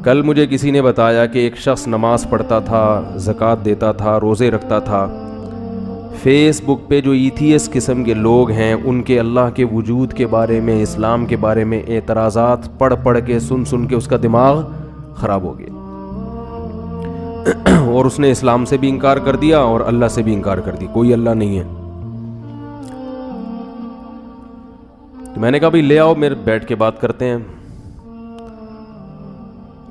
کل مجھے کسی نے بتایا کہ ایک شخص نماز پڑھتا تھا، زکوٰۃ دیتا تھا، روزے رکھتا تھا، فیس بک پہ جو ایتھیس قسم کے لوگ ہیں ان کے اللہ کے وجود کے بارے میں، اسلام کے بارے میں اعتراضات پڑھ پڑھ کے سن کے اس کا دماغ خراب ہو گیا اور اس نے اسلام سے بھی انکار کر دیا اور اللہ سے بھی انکار کر دیا، کوئی اللہ نہیں ہے۔ تو میں نے کہا بھائی لے آؤ، میرے بیٹھ کے بات کرتے ہیں،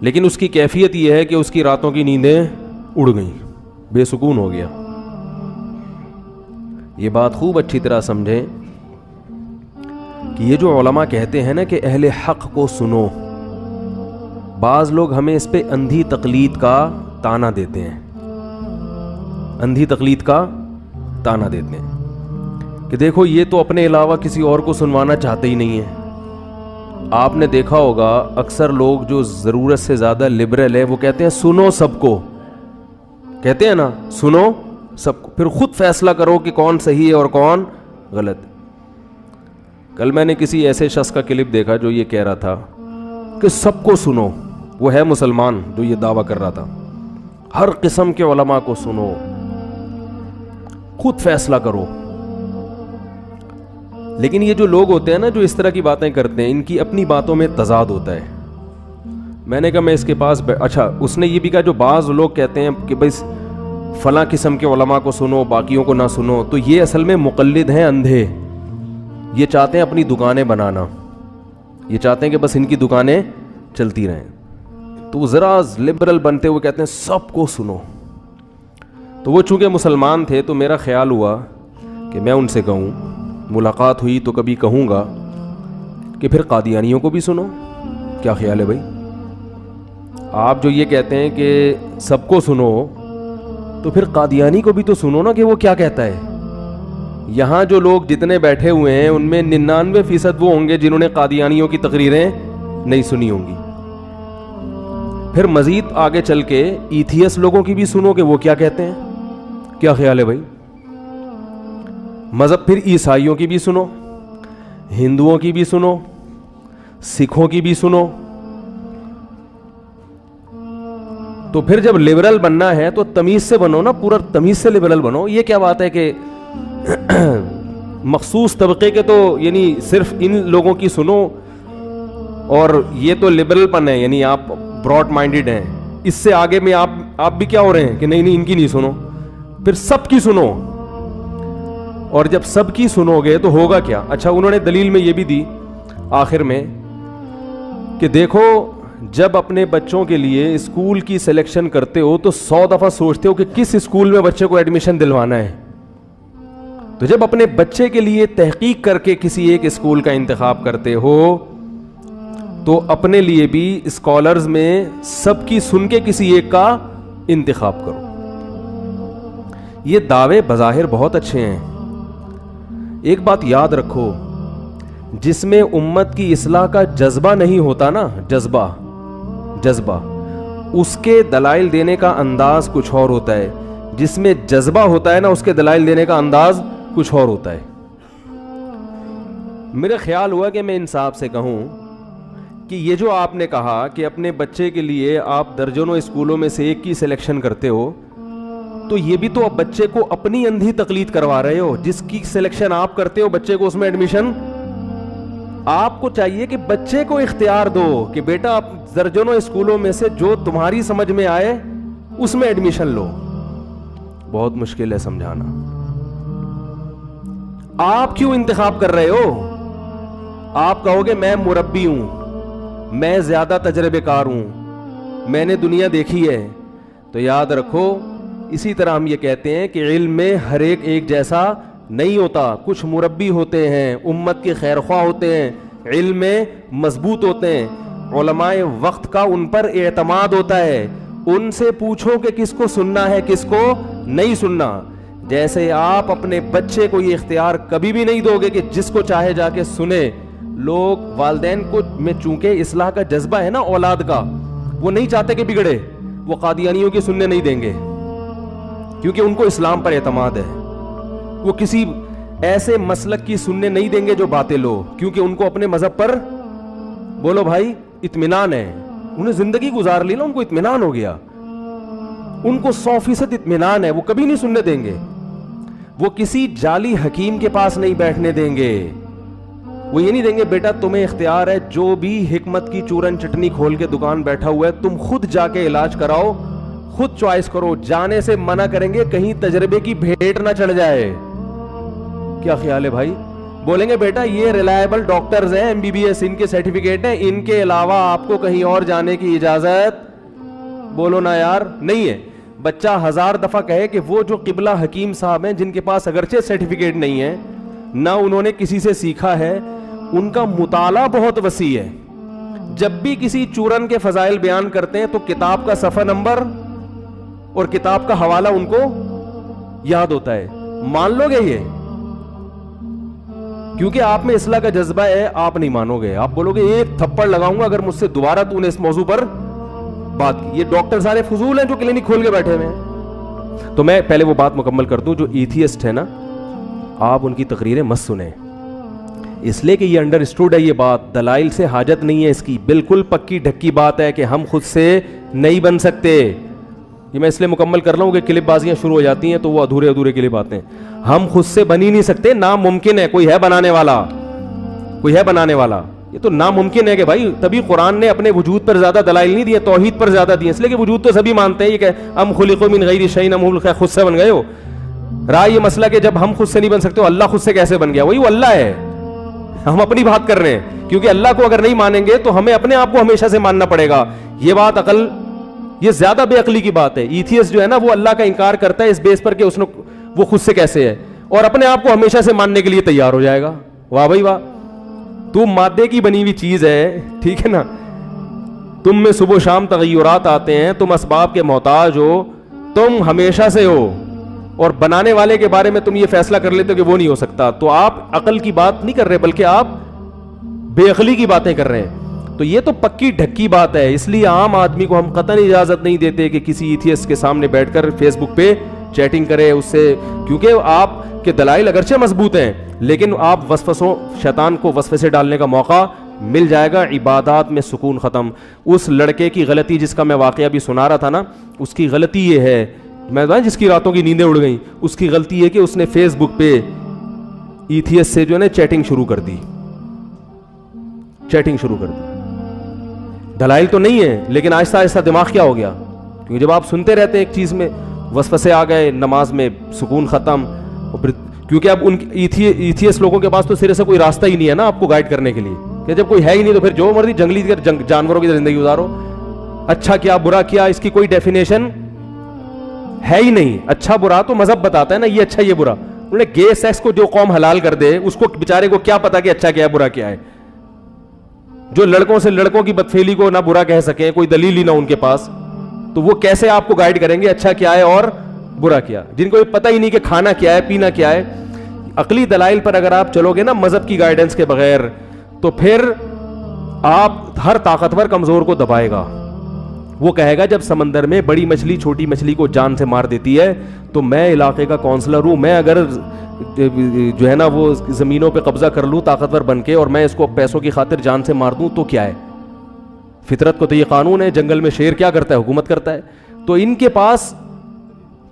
لیکن اس کی کیفیت یہ ہے کہ اس کی راتوں کی نیندیں اڑ گئیں، بے سکون ہو گیا۔ یہ بات خوب اچھی طرح سمجھیں کہ یہ جو علماء کہتے ہیں نا کہ اہل حق کو سنو، بعض لوگ ہمیں اس پہ اندھی تقلید کا تانا دیتے ہیں، اندھی تقلید کا تانا دیتے ہیں کہ دیکھو یہ تو اپنے علاوہ کسی اور کو سنوانا چاہتے ہی نہیں ہیں۔ آپ نے دیکھا ہوگا اکثر لوگ جو ضرورت سے زیادہ لبرل ہے وہ کہتے ہیں سنو سب کو، کہتے ہیں نا سنو سب کو، پھر خود فیصلہ کرو کہ کون صحیح ہے اور کون غلط۔ کل میں نے کسی ایسے شخص کا کلپ دیکھا جو یہ کہہ رہا تھا کہ سب کو سنو، وہ ہے مسلمان جو یہ دعویٰ کر رہا تھا، ہر قسم کے علماء کو سنو، خود فیصلہ کرو۔ لیکن یہ جو لوگ ہوتے ہیں نا جو اس طرح کی باتیں کرتے ہیں، ان کی اپنی باتوں میں تضاد ہوتا ہے۔ میں نے کہا میں اس کے پاس اچھا، اس نے یہ بھی کہا جو بعض لوگ کہتے ہیں کہ بھائی فلاں قسم کے علماء کو سنو باقیوں کو نہ سنو، تو یہ اصل میں مقلد ہیں اندھے، یہ چاہتے ہیں اپنی دکانیں بنانا، یہ چاہتے ہیں کہ بس ان کی دکانیں چلتی رہیں، تو وہ ذرا لبرل بنتے ہوئے کہتے ہیں سب کو سنو۔ تو وہ چونکہ مسلمان تھے تو میرا خیال ہوا کہ میں ان سے کہوں، ملاقات ہوئی تو کبھی کہوں گا کہ پھر قادیانیوں کو بھی سنو، کیا خیال ہے بھائی؟ آپ جو یہ کہتے ہیں کہ سب کو سنو تو پھر قادیانی کو بھی تو سنو نا کہ وہ کیا کہتا ہے۔ یہاں جو لوگ جتنے بیٹھے ہوئے ہیں ان میں 99% وہ ہوں گے جنہوں نے قادیانیوں کی تقریریں نہیں سنی ہوں گی۔ پھر مزید آگے چل کے ایتھیس لوگوں کی بھی سنو کہ وہ کیا کہتے ہیں، کیا خیال ہے بھائی؟ مذہب پھر عیسائیوں کی بھی سنو، ہندوؤں کی بھی سنو، سکھوں کی بھی سنو۔ تو پھر جب لبرل بننا ہے تو تمیز سے بنو نا، پورا تمیز سے لبرل بنو۔ یہ کیا بات ہے کہ مخصوص طبقے کے تو یعنی صرف ان لوگوں کی سنو اور یہ تو لبرل پن ہے، یعنی آپ براڈ مائنڈڈ ہیں، اس سے آگے میں آپ بھی کیا ہو رہے ہیں کہ نہیں ان کی نہیں سنو، پھر سب کی سنو۔ اور جب سب کی سنو گے تو ہوگا کیا؟ اچھا انہوں نے دلیل میں یہ بھی دی آخر میں کہ دیکھو جب اپنے بچوں کے لیے اسکول کی سلیکشن کرتے ہو تو 100 دفعہ سوچتے ہو کہ کس اسکول میں بچے کو ایڈمیشن دلوانا ہے، تو جب اپنے بچے کے لیے تحقیق کر کے کسی ایک اسکول کا انتخاب کرتے ہو تو اپنے لیے بھی اسکالرز میں سب کی سن کے کسی ایک کا انتخاب کرو۔ یہ دعوے بظاہر بہت اچھے ہیں، ایک بات یاد رکھو، جس میں امت کی اصلاح کا جذبہ نہیں ہوتا نا، جذبہ اس کے دلائل دینے کا انداز کچھ اور ہوتا ہے، جس میں جذبہ ہوتا ہے نا اس کے دلائل دینے کا انداز کچھ اور ہوتا ہے۔ میرا خیال ہوا کہ میں انصاف سے کہوں کہ یہ جو آپ نے کہا کہ اپنے بچے کے لیے آپ درجنوں اسکولوں میں سے ایک کی سلیکشن کرتے ہو، تو یہ بھی تو اب بچے کو اپنی اندھی تقلید کروا رہے ہو۔ جس کی سلیکشن آپ کرتے ہو بچے کو اس میں ایڈمیشن، آپ کو چاہیے کہ بچے کو اختیار دو کہ بیٹا آپ درجنوں اسکولوں میں سے جو تمہاری سمجھ میں آئے اس میں ایڈمیشن لو۔ بہت مشکل ہے سمجھانا۔ آپ کیوں انتخاب کر رہے ہو؟ آپ کہو گے میں مربی ہوں، میں زیادہ تجربے کار ہوں، میں نے دنیا دیکھی ہے، تو یاد رکھو اسی طرح ہم یہ کہتے ہیں کہ علم میں ہر ایک جیسا نہیں ہوتا، کچھ مربی ہوتے ہیں، امت کے خیر خواہ ہوتے ہیں، علم میں مضبوط ہوتے ہیں، علماء وقت کا ان پر اعتماد ہوتا ہے، ان سے پوچھو کہ کس کو سننا ہے کس کو نہیں سننا۔ جیسے آپ اپنے بچے کو یہ اختیار کبھی بھی نہیں دو گے کہ جس کو چاہے جا کے سنے۔ لوگ والدین کو میں چونکہ اصلاح کا جذبہ ہے نا اولاد کا، وہ نہیں چاہتے کہ بگڑے، وہ قادیانیوں کی سننے نہیں دیں گے کیونکہ ان کو اسلام پر اعتماد ہے، وہ کسی ایسے مسلک کی سننے نہیں دیں گے جو باطل ہو، کیونکہ ان کو اپنے مذہب پر بولو بھائی اطمینان ہے، انہیں زندگی گزار لی نا, ان کو اطمینان ہو گیا, ان کو 100% اطمینان ہے, وہ کبھی نہیں سننے دیں گے, وہ کسی جعلی حکیم کے پاس نہیں بیٹھنے دیں گے, وہ یہ نہیں دیں گے بیٹا تمہیں اختیار ہے, جو بھی حکمت کی چورن چٹنی کھول کے دکان بیٹھا ہوا ہے تم خود جا کے علاج کراؤ, خود چوائس کرو, جانے سے منع کریں گے کہیں تجربے کی بھیٹ نہ چڑھ جائے. کیا خیال ہے بھائی؟ بولیں گے بیٹا یہ ریلائبل ڈاکٹرز ہیں, MBBS ان کے سرٹیفکیٹ ہیں, ان کے علاوہ آپ کو کہیں اور جانے کی اجازت, بولو نا یار, نہیں ہے. بچہ 1000 دفعہ کہے کہ وہ جو قبلہ حکیم صاحب ہیں جن کے پاس اگرچہ سرٹیفکیٹ نہیں ہے, نہ انہوں نے کسی سے سیکھا ہے, ان کا مطالعہ بہت وسیع ہے, جب بھی کسی چورن کے فضائل بیان کرتے ہیں تو کتاب کا صفحہ نمبر اور کتاب کا حوالہ ان کو یاد ہوتا ہے. مان لو گے یہ؟ کیونکہ آپ میں اصلاح کا جذبہ ہے, آپ نہیں مانو گے, آپ بولو گے ایک تھپڑ لگاؤں گا اگر مجھ سے دوبارہ تو نے اس موضوع پر بات کی. یہ ڈاکٹر سارے فضول ہیں جو کلینک کھول کے بیٹھے ہوئے ہیں. تو میں پہلے وہ بات مکمل کر دوں, جو ایتھیسٹ ہے نا, آپ ان کی تقریریں مت سنیں, اس لیے کہ یہ انڈرسٹوڈ ہے یہ بات, دلائل سے حاجت نہیں ہے اس کی, بالکل پکی ڈھکی بات ہے کہ ہم خود سے نہیں بن سکتے. یہ میں اس لیے مکمل کر رہا ہوں کہ کلپ بازیاں شروع ہو جاتی ہیں تو وہ ادھورے کلپ آتے ہیں. ہم خود سے بن ہی نہیں سکتے, ناممکن ہے. کوئی ہے بنانے والا, کوئی ہے بنانے والا, یہ تو ناممکن ہے کہ بھائی, تبھی قرآن نے اپنے وجود پر زیادہ دلائل نہیں دیے, توحید پر زیادہ دیے, اس لیے کہ وجود تو سبھی مانتے ہیں. یہ کہ ام خلقوا من غیر شیء ام هم خود سے بن گئے ہو, رہا یہ مسئلہ کہ جب ہم خود سے نہیں بن سکتے, اللہ خود سے کیسے بن گیا؟ وہی وہ اللہ ہے, ہم اپنی بات کر رہے ہیں, کیونکہ اللہ کو اگر نہیں مانیں گے تو ہمیں اپنے آپ کو ہمیشہ سے ماننا پڑے گا. یہ بات عقل, یہ زیادہ بے عقلی کی بات ہے. ایتھیسٹ جو ہے نا وہ اللہ کا انکار کرتا ہے اس بیس پر کہ اس نے وہ خود سے کیسے ہے, اور اپنے آپ کو ہمیشہ سے ماننے کے لیے تیار ہو جائے گا. واہ بھائی واہ, تم مادے کی بنی ہوئی چیز ہے, ٹھیک ہے نا, تم میں صبح و شام تغیرات آتے ہیں, تم اسباب کے محتاج ہو, تم ہمیشہ سے ہو, اور بنانے والے کے بارے میں تم یہ فیصلہ کر لیتے ہو کہ وہ نہیں ہو سکتا. تو آپ عقل کی بات نہیں کر رہے بلکہ آپ بے عقلی کی باتیں کر رہے ہیں. تو یہ تو پکی ڈھکی بات ہے. اس لیے عام آدمی کو ہم قطعاً اجازت نہیں دیتے کہ کسی ایتھیسٹ کے سامنے بیٹھ کر فیس بک پہ چیٹنگ کرے اس سے, کیونکہ آپ کے دلائل اگرچہ مضبوط ہیں لیکن آپ وسوسوں, شیطان کو وسوسے ڈالنے کا موقع مل جائے گا. عبادات میں سکون ختم. اس لڑکے کی غلطی جس کا میں واقعہ بھی سنا رہا تھا نا, اس کی غلطی یہ ہے, میں جس کی راتوں کی نیندیں اڑ گئیں, اس کی غلطی یہ کہ اس نے فیس بک پہ ایتھیسٹ سے جو ہے نا چیٹنگ شروع کر دی, چیٹنگ شروع کر دی. دلائل تو نہیں ہے لیکن آہستہ آہستہ دماغ کیا ہو گیا, کیونکہ جب آپ سنتے رہتے ہیں ایک چیز میں وسوسے آ گئے, نماز میں سکون ختم. کیونکہ اب ان ایتھیسٹ لوگوں کے پاس تو سرے سے کوئی راستہ ہی نہیں ہے نا آپ کو گائیڈ کرنے کے لیے, کہ جب کوئی ہے ہی نہیں تو پھر جو مرضی جنگلی جانوروں کی زندگی گزارو. اچھا کیا برا کیا اس کی کوئی ڈیفینیشن ہے ہی نہیں. اچھا برا تو مذہب بتاتا ہے نا, یہ اچھا یہ برا. انہوں نے گے سیکس کو جو قوم حلال کر دے اس کو بیچارے کو کیا پتا کہ اچھا کیا ہے برا کیا ہے. جو لڑکوں سے لڑکوں کی بدفعلی کو نہ برا کہہ سکیں, کوئی دلیل ہی نہ ان کے پاس, تو وہ کیسے آپ کو گائیڈ کریں گے اچھا کیا ہے اور برا کیا, جن کو پتہ ہی نہیں کہ کھانا کیا ہے پینا کیا ہے. عقلی دلائل پر اگر آپ چلو گے نا مذہب کی گائیڈنس کے بغیر, تو پھر آپ ہر طاقتور کمزور کو دبائے گا. وہ کہے گا جب سمندر میں بڑی مچھلی چھوٹی مچھلی کو جان سے مار دیتی ہے تو میں علاقے کا کونسلر ہوں, میں اگر جو ہے نا وہ زمینوں پہ قبضہ کر لوں طاقتور بن کے اور میں اس کو پیسوں کی خاطر جان سے مار دوں تو کیا ہے. فطرت کو تو یہ قانون ہے, جنگل میں شیر کیا کرتا ہے, حکومت کرتا ہے. تو ان کے پاس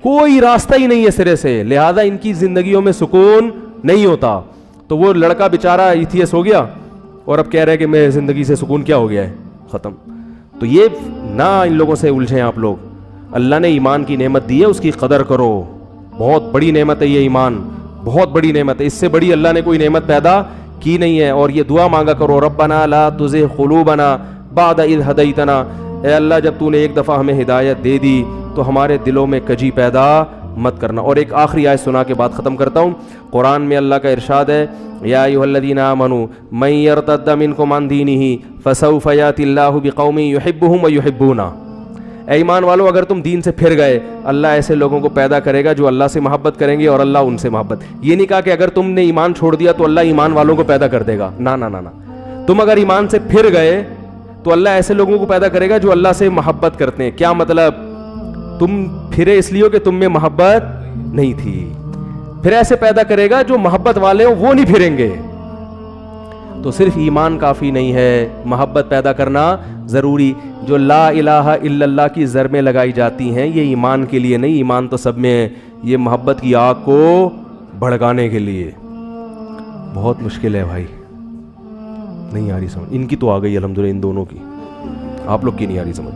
کوئی راستہ ہی نہیں ہے سرے سے, لہذا ان کی زندگیوں میں سکون نہیں ہوتا. تو وہ لڑکا بیچارہ ایتھیسٹ ہو گیا اور اب کہہ رہے کہ میں زندگی سے سکون کیا ہو گیا ہے, ختم. تو یہ نہ ان لوگوں سے الجھیں آپ لوگ. اللہ نے ایمان کی نعمت دی ہے, اس کی قدر کرو. بہت بڑی نعمت ہے یہ ایمان, بہت بڑی نعمت ہے. اس سے بڑی اللہ نے کوئی نعمت پیدا کی نہیں ہے. اور یہ دعا مانگا کرو, ربنا لا تزغ قلوبنا بعد اذ ہدیتنا, اے اللہ جب تو نے ایک دفعہ ہمیں ہدایت دے دی تو ہمارے دلوں میں کجی پیدا مت کرنا. اور ایک آخری آیت سنا کے بعد ختم کرتا ہوں. قرآن میں اللہ کا ارشاد ہے, یا ایھا الذین آمنوا من یرتد منکم عن دینہ فسوف یأتی اللہ بقوم یحبهم ویحبونہ. اے ایمان والو اگر تم دین سے پھر گئے, اللہ ایسے لوگوں کو پیدا کرے گا جو اللہ سے محبت کریں گے اور اللہ ان سے محبت. یہ نہیں کہا کہ اگر تم نے ایمان چھوڑ دیا تو اللہ ایمان والوں کو پیدا کر دے گا, نہ نہ نہ. تم اگر ایمان سے پھر گئے تو اللہ ایسے لوگوں کو پیدا کرے گا جو اللہ سے محبت کرتے ہیں. کیا مطلب, تم پھرے اس لیے کہ تم میں محبت نہیں تھی, پھر ایسے پیدا کرے گا جو محبت والے ہوں وہ نہیں پھریں گے. تو صرف ایمان کافی نہیں ہے، محبت پیدا کرنا ضروری. جو لا الہ الا اللہ کی زر میں لگائی جاتی ہیں یہ ایمان کے لیے نہیں، ایمان تو سب میں ہے، یہ محبت کی آگ کو بھڑکانے کے لیے. بہت مشکل ہے بھائی، نہیں آ رہی سمجھ. ان کی تو آ گئی الحمدللہ، ان دونوں کی. آپ لوگ کی نہیں آ رہی سمجھ.